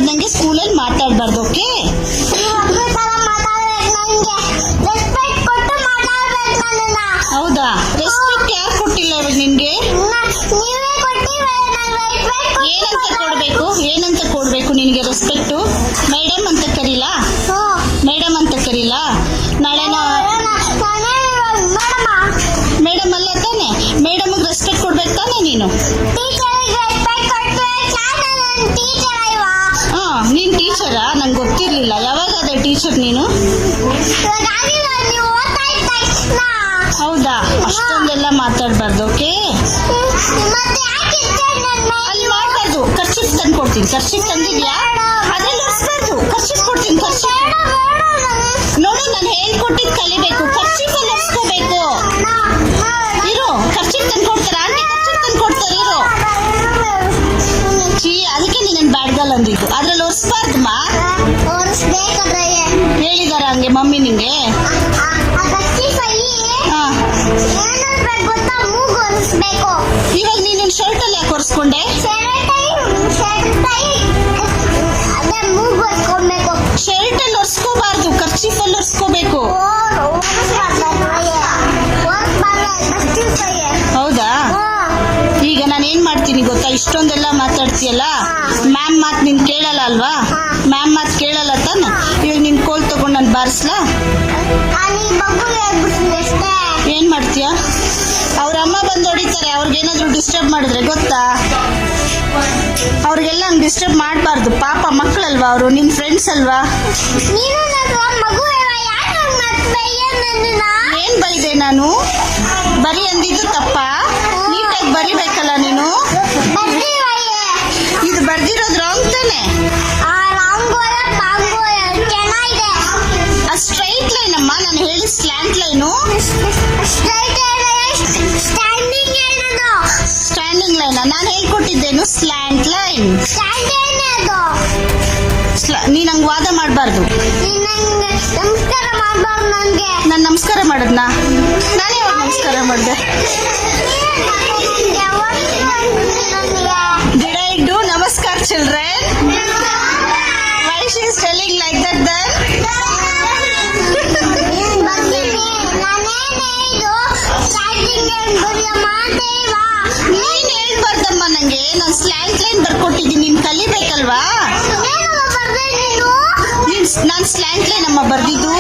ಮಾತಾಡ್ದಂಗೆ ಸ್ಕೂಲಲ್ಲಿ ಮಾತಾಡ್ಬಾರ್ದು. ಓಕೆ? ಹೌದಾ? ರೆಸ್ಪೆಕ್ಟ್ ಯಾರು ಕೊಟ್ಟಿಲ್ಲ ಇವಾಗ ನಿನ್ಗೆ? ಏನಂತ ಕೊಡ್ಬೇಕು ನಿನ್ಗೆ ರೆಸ್ಪೆಕ್ಟು? ಮೇಡಮ್ ಅಂತ ಕರೀಲಾ? ಮೇಡಮ್ ಅಂತ ಕರೀಲಾ? ನಾಳೆ ಮೇಡಮ್ ಅಲ್ಲ ತಾನೆ? ಮೇಡಮ್ಗೆ ರೆಸ್ಪೆಕ್ಟ್ ಕೊಡ್ಬೇಕು ತಾನೆ ನೀನು? ನೀನ್ ಟೀಚರಾ? ನಂಗೆ ಗೊತ್ತಿರ್ಲಿಲ್ಲ. ಯಾವಾಗ ಅದೇ ಟೀಚರ್ ನೀನು? ಹೌದಾ? ಅಷ್ಟೊಂದೆಲ್ಲ ಮಾತಾಡ್ಬಾರ್ದು. ಓಕೆ? ಅಲ್ಲಿ ಮಾಡ್ಬಾರ್ದು. ಕರ್ಚಿಪ್ ತಂದು ಕೊಡ್ತೀನಿ. ಕರ್ಚಿಪ್ ತಂದಿದ್ಯಾ? ಅದ್ರಲ್ಲಿ ಒರೆಸ್ಬಾರ್ದು. ಕರ್ಚಿಪ್ ಕೊಡ್ತೀನಿ. ಕರ್ಚಿಪ್ ನೋಡು, ನಾನು ಹೇಳ್ಕೊಟ್ಟಿದ್ ಕಲಿಬೇಕು. ಕರ್ಚಿಪ್ ಅಲ್ಲಿ ಒರೆಸ್ಕೋಬೇಕು. ಇರು, ಕರ್ಚಿಪ್ ತಂದು ಕೊಡ್ತಾರ? ಆಂಟಿ ಕರ್ಚಿಪ್ ತಂದು ಕೊಡ್ತಾರೆ. ಇರು. ಅದಕ್ಕೆ ನೀನು ಬ್ಯಾಡ್ಗಲ್ ಅಂದಿದ್ದು. ಅದ್ರಲ್ಲಿ ಒರೆಸ್ಬಾರ್ದಮ್ಮ. ಹೇಳಿದಾರ ಹಂಗೆ ಮಮ್ಮಿ ನಿಂಗೆ? ಇವಾಗ ನೀನು ಶರ್ಟ್ ಅಲ್ಲಿ ಯಾಕೆ ಒರೆಸ್ಕೊಂಡೆ? ಶರ್ಟ್ ಅಲ್ಲಿ ಒರೆಸ್ಕೋಬಾರ್ದು. ಕರ್ಚೀಫ್ ಅಲ್ಲಿ ಒರೆಸ್ಕೋಬೇಕು. ಹೌದಾ? ಈಗ ನಾನು ಏನ್ ಮಾಡ್ತೀನಿ ಗೊತ್ತಾ? ಇಷ್ಟೊಂದೆಲ್ಲ ಮಾತಾಡ್ತೀಯಲ್ಲ, ಮ್ಯಾಮ್ ಮಾತು ನೀನ್ ಕೇಳಲ್ಲ ಅಲ್ವಾ? ಮ್ಯಾಮ್ ಮಾತು ಕೇಳಲ್ಲ ತಾನೆ? ಇವಾಗ ನಿನ್ ಕೋಲ್ ತಗೊಂಡು ನಾನು ಬಾರಿಸ್ಲಾ? ಏನ್ ಮಾಡ್ತೀಯ? ಅವ್ರ ಅಮ್ಮ ಬಂದು ಹೊಡಿತಾರೆ. ಅವ್ರಿಗೇನಾದ್ರು ಡಿಸ್ಟರ್ಬ್ ಮಾಡಿದ್ರೆ ಗೊತ್ತಾ? ಅವ್ರಿಗೆಲ್ಲ ಹಂಗೆ ಡಿಸ್ಟರ್ಬ್ ಮಾಡಬಾರ್ದು. ಪಾಪ ಮಕ್ಕಳಲ್ವಾ ಅವರು? ನಿನ್ ಫ್ರೆಂಡ್ಸ್ ಅಲ್ವಾ? ಏನ್ ಬೈದೆ ನಾನು? ಬರಿ ಅಂದಿದ್ದು ತಪ್ಪ? ನೀಟಾಗಿ ಬರಿಬೇಕಲ್ಲ ನೀನು. ಇದು ಬರ್ದಿರೋದು ರಾಂಗ್ ತಾನೆ? ಸ್ಟ್ರೈಟ್ ಲೈನ್ ಅಮ್ಮ. ನಾನು ಹೇಳಿ ಸ್ಲ್ಯಾಂಟ್ ಲೈನು. ಸ್ಟ್ಯಾಂಡಿಂಗ್ ಲೈನ್ ನಾನು ಹೇಳ್ಕೊಟ್ಟಿದ್ದೇನು? Slant line. ನೀನ್ ಹಂಗ್ ವಾದ ಮಾಡಬಾರ್ದು. ನಾನು ನಮಸ್ಕಾರ ಮಾಡದ್ನಾ? ನಾನೇ ನಮಸ್ಕಾರ ಮಾಡಿದೆ. Did I do namaskar children? Why she is telling like that then? ನೀನ್ ಹೇಳ್ಬಾರ್ದಮ್ಮ ನಂಗೆ. ನಾನು ಸ್ಲ್ಯಾಂಟ್ ಲೈನ್ ಬರ್ಕೊಟ್ಟಿದ್ದೀನಿ. ನೀನ್ ಕಲಿಬೇಕಲ್ವಾ? ನಾನ್ ಸ್ಲ್ಯಾಂಟ್ ಲೈನ್ ಅಮ್ಮ ಬರ್ದಿದ್ದು.